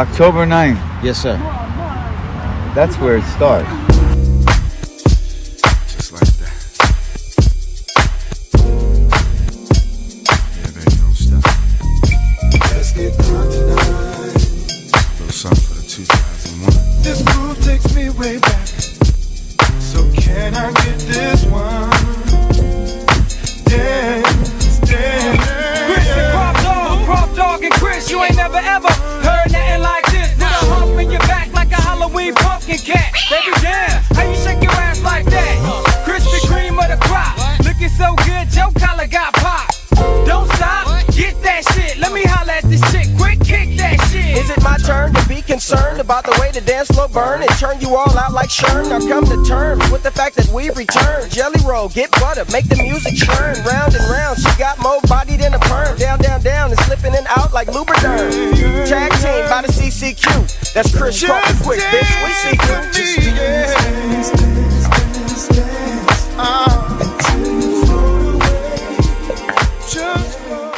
October 9th. Yes, sir. That's where it starts. Just like that. Yeah, baby, don't stop. Let's get drunk tonight. A little something for the 2001. This groove takes me way back. So can I get this one? Dance, dance. Chris and Crop Dog and Chris, you ain't never ever heard nothing like this. Put a hump in your back like a Halloween pumpkin cat. Baby, damn, how you shake your ass like that? Krispy Kreme of the crop, looking so good, your collar got popped. Don't stop, get that shit. Let me holler at this chick, quick kick that shit. Is it my turn to be concerned about the way the dance floor burn and turn you all out like Sherm? Now come to terms with the fact that we return. Jelly roll, get butter, make the music churn. Round and round, she got more body than a perm. Down, down, down, and slipping in out like Lubriderm. Tag team by the CCQ. That's Chris Crop and Quick, bitch. We see you. Just dance, dance, dance, dance. Just float.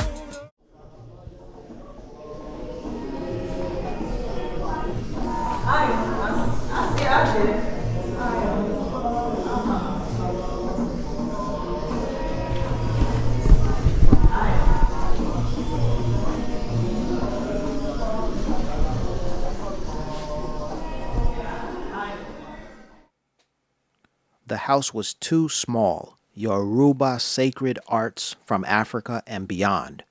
The house was too small. Yoruba sacred arts from Africa and beyond.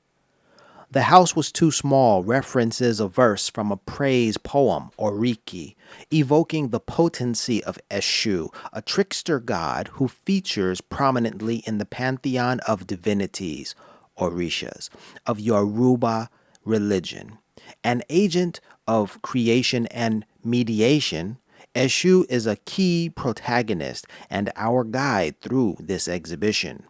The house was too small references a verse from a praise poem, Oriki, evoking the potency of Eshu, a trickster god who features prominently in the pantheon of divinities, Orishas, of Yoruba religion. An agent of creation and mediation, Eshu is a key protagonist and our guide through this exhibition.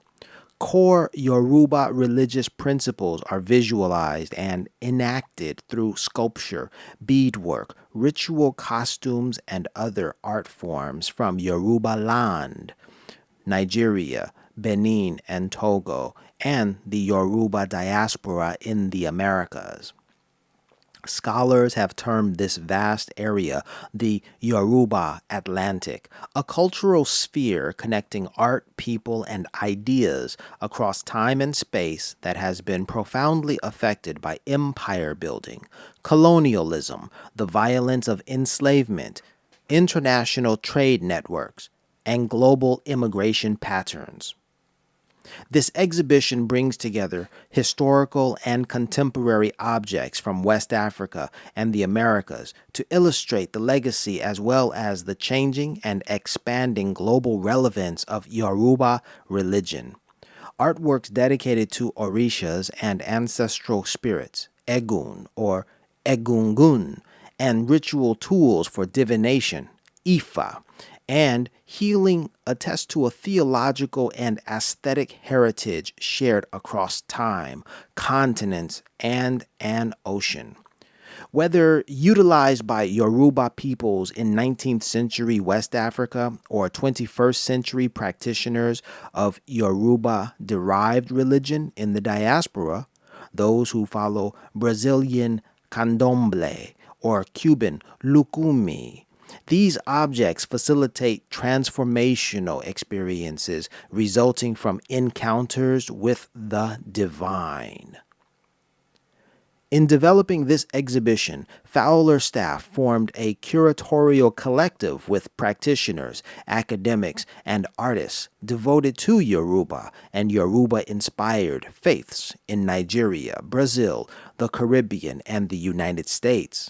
Core Yoruba religious principles are visualized and enacted through sculpture, beadwork, ritual costumes, and other art forms from Yoruba land, Nigeria, Benin, and Togo, and the Yoruba diaspora in the Americas. Scholars have termed this vast area the Yoruba Atlantic, a cultural sphere connecting art, people, and ideas across time and space that has been profoundly affected by empire building, colonialism, the violence of enslavement, international trade networks, and global immigration patterns. This exhibition brings together historical and contemporary objects from West Africa and the Americas to illustrate the legacy as well as the changing and expanding global relevance of Yoruba religion. Artworks dedicated to Orishas and ancestral spirits, Egun or Egungun, and ritual tools for divination, Ifa, and healing attest to a theological and aesthetic heritage shared across time, continents, and an ocean. Whether utilized by Yoruba peoples in 19th century West Africa or 21st century practitioners of Yoruba-derived religion in the diaspora, those who follow Brazilian candomblé or Cuban lucumi, these objects facilitate transformational experiences resulting from encounters with the divine. In developing this exhibition, Fowler staff formed a curatorial collective with practitioners, academics, and artists devoted to Yoruba and Yoruba-inspired faiths in Nigeria, Brazil, the Caribbean, and the United States.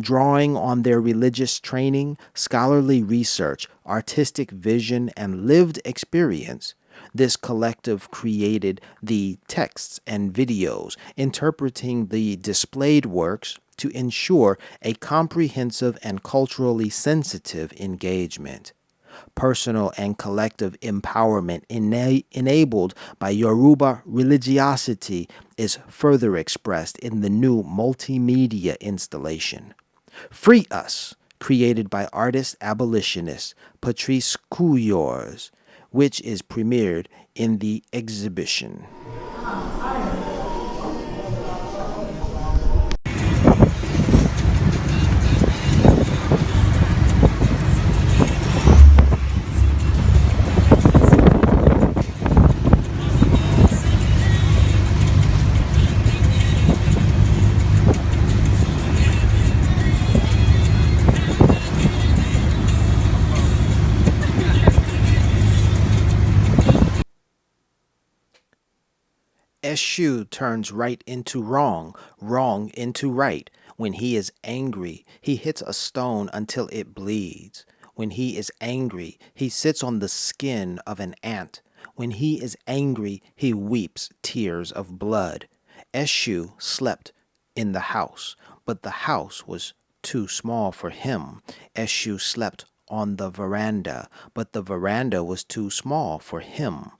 Drawing on their religious training, scholarly research, artistic vision, and lived experience, this collective created the texts and videos interpreting the displayed works to ensure a comprehensive and culturally sensitive engagement. Personal and collective empowerment enabled by Yoruba religiosity is further expressed in the new multimedia installation. Free Us, created by artist abolitionist Patrice Couillors, which is premiered in the exhibition. Eshu turns right into wrong, wrong into right. When he is angry, he hits a stone until it bleeds. When he is angry, he sits on the skin of an ant. When he is angry, he weeps tears of blood. Eshu slept in the house, but the house was too small for him. Eshu slept on the veranda, but the veranda was too small for him.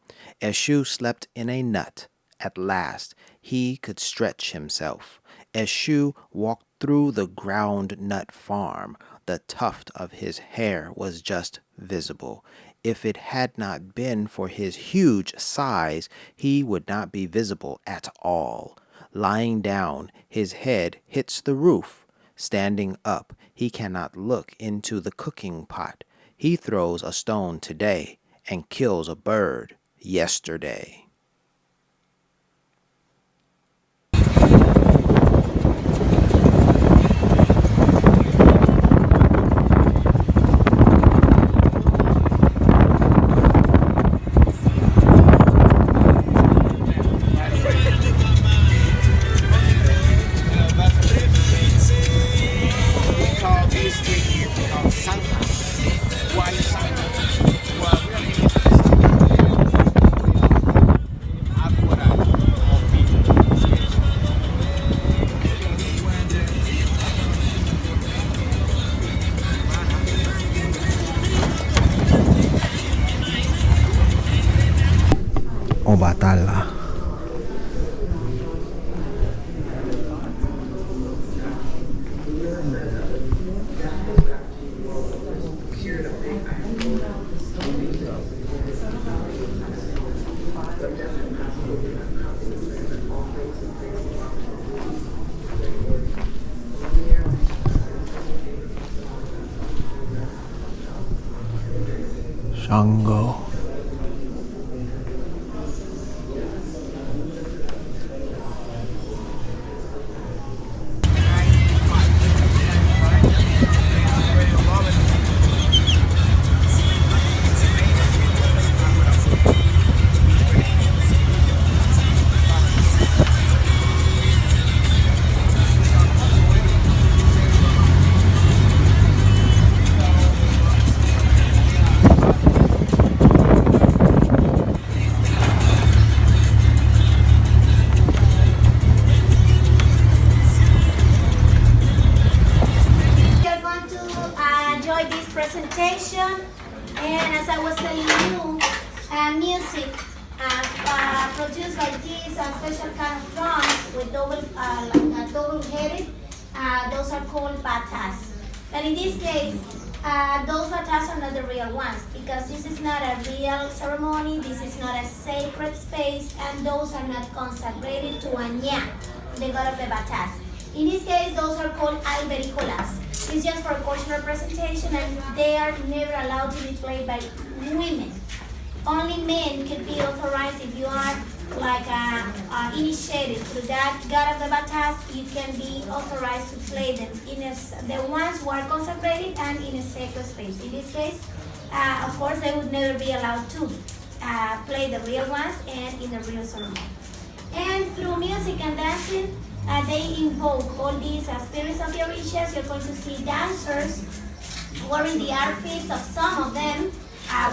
Eshu slept in a nut. At last, he could stretch himself. Eshu walked through the ground nut farm. The tuft of his hair was just visible. If it had not been for his huge size, he would not be visible at all. Lying down, his head hits the roof. Standing up, he cannot look into the cooking pot. He throws a stone today and kills a bird yesterday. Obatala. Shango. Presentation, and as I was telling you, music produced like this, special kind of drums with double-headed. Those are called batas. But in this case, those batas are not the real ones because this is not a real ceremony. This is not a sacred space, and those are not consecrated to Anya, the god of the batas. In this case, those are called albericolas. It's just for cultural presentation, and they are never allowed to be played by women. Only men can be authorized if you are like initiated through that god of the batas. You can be authorized to play them in the ones who are consecrated and in a sacred space. In this case, of course, they would never be allowed to play the real ones and in the real ceremony. And through music and dancing, they invoke all these spirits of the orishas. You're going to see dancers wearing the outfits of some of them.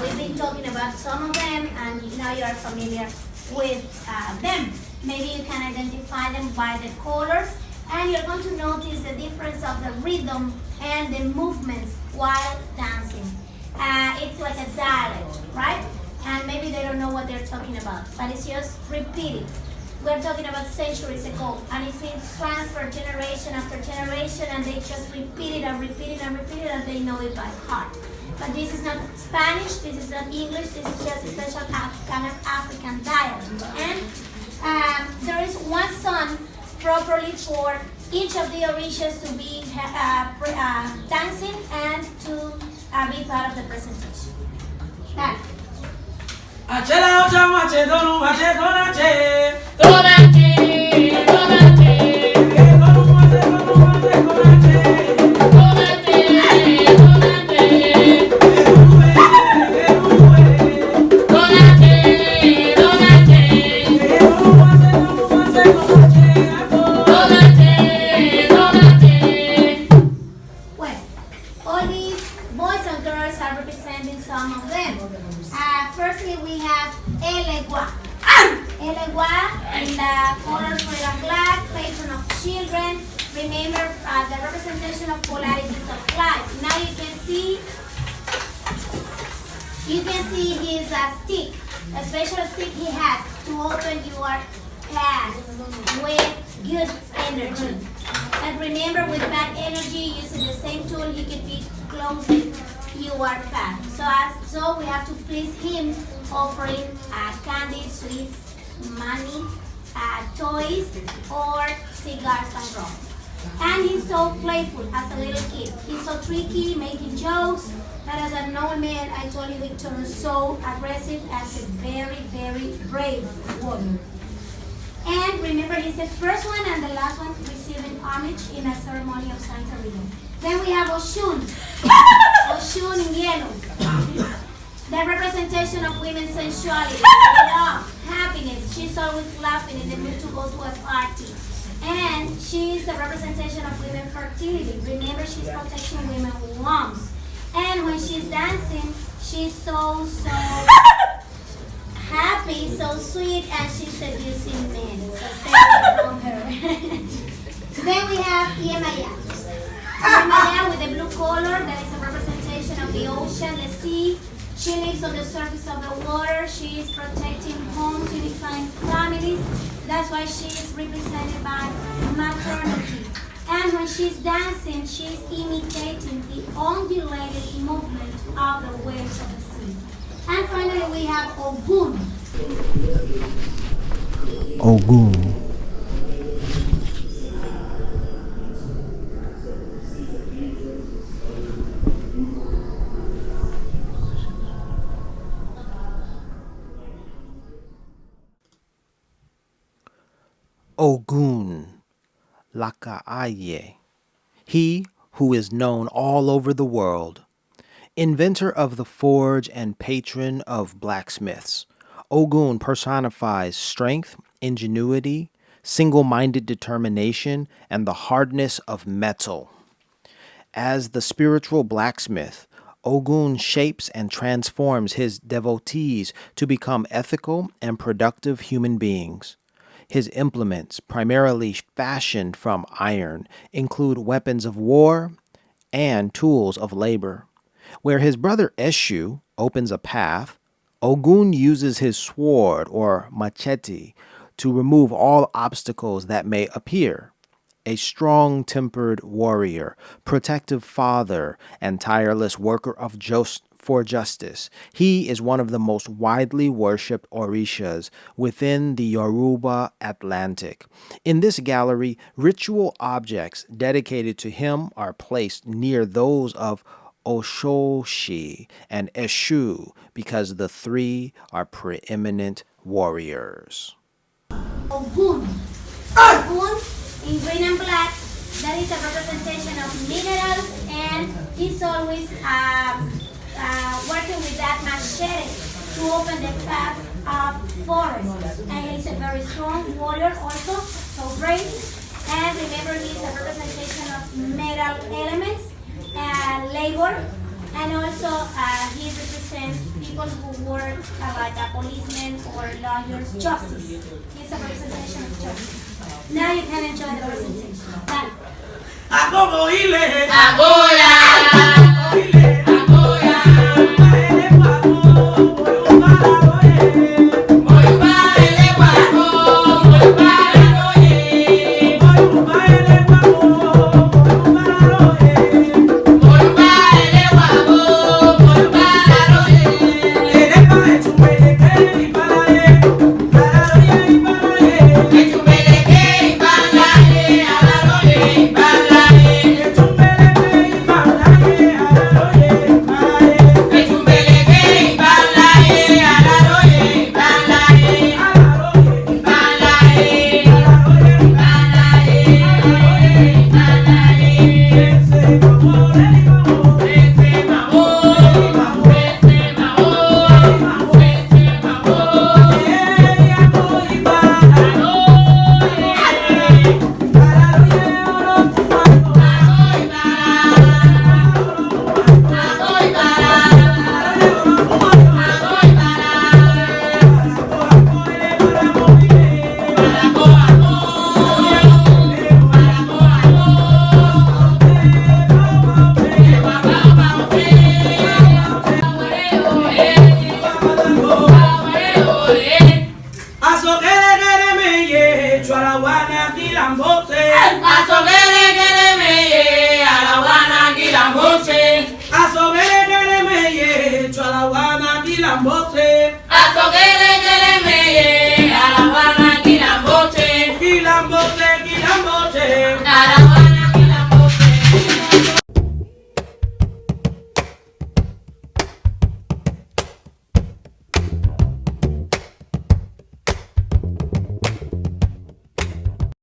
We've been talking about some of them, and now you are familiar with them. Maybe you can identify them by the colors, and you're going to notice the difference of the rhythm and the movements while dancing. It's like a dialect, right? And maybe they don't know what they're talking about, but it's just repeated. We're talking about centuries ago, and it's been transferred generation after generation, and they just repeat it and repeat it and repeat it, and they know it by heart. But this is not Spanish, this is not English, this is just a special kind of African dialect. And there is one song properly for each of the orishas to be dancing and to be part of the presentation. special stick he has to open your path with good energy. And remember, with bad energy, using the same tool, he could be closing your path. So we have to please him, offering candy, sweets, money, toys, or cigars and rum. And he's so playful as a little kid. He's so tricky, making jokes. But as an old man, I told you he turned so aggressive as a very, very brave warrior. And remember, he's the first one and the last one receiving homage in a ceremony of Santeria. Then we have Oshun. Oshun in yellow. The representation of women's sensuality, love, happiness. She's always laughing in the mood to go to a party. And she's a representation of women's fertility. Remember, she's protecting women's wombs. And when she's dancing, she's so happy, so sweet, and she's seducing men. So stay away from her. Then we have Yemaya. Yemaya with the blue color, that is a representation of the ocean, the sea. She lives on the surface of the water. She is protecting homes, unifying families. That's why she is represented by maternity. And when she's dancing, she's imitating the undulated movement of the waves of the sea. And finally, we have Ogun. Ogun. Ogun Lakaaye, he who is known all over the world, inventor of the forge and patron of blacksmiths. Ogun personifies strength, ingenuity, single-minded determination, and the hardness of metal. As the spiritual blacksmith, Ogun shapes and transforms his devotees to become ethical and productive human beings. His implements, primarily fashioned from iron, include weapons of war and tools of labor. Where his brother Eshu opens a path, Ogun uses his sword or machete to remove all obstacles that may appear. A strong-tempered warrior, protective father, and tireless worker of for justice, he is one of the most widely worshipped orishas within the Yoruba Atlantic. In this gallery, ritual objects dedicated to him are placed near those of Oshoshi and Eshu because the three are preeminent warriors. Ogun. Ogun in green and black, that is a representation of minerals, and he's always working with that machete to open the path of forest. And he's a very strong warrior also, so brave. And remember, he's a representation of metal elements, labor, and also he represents people who work like a policeman or lawyers, justice. He's a representation of justice. Now you can enjoy the presentation. Done. Tumbe quilamboche. Azogele gele meye, Alabama quilamboche. Quilamboche, quilamboche. Alabama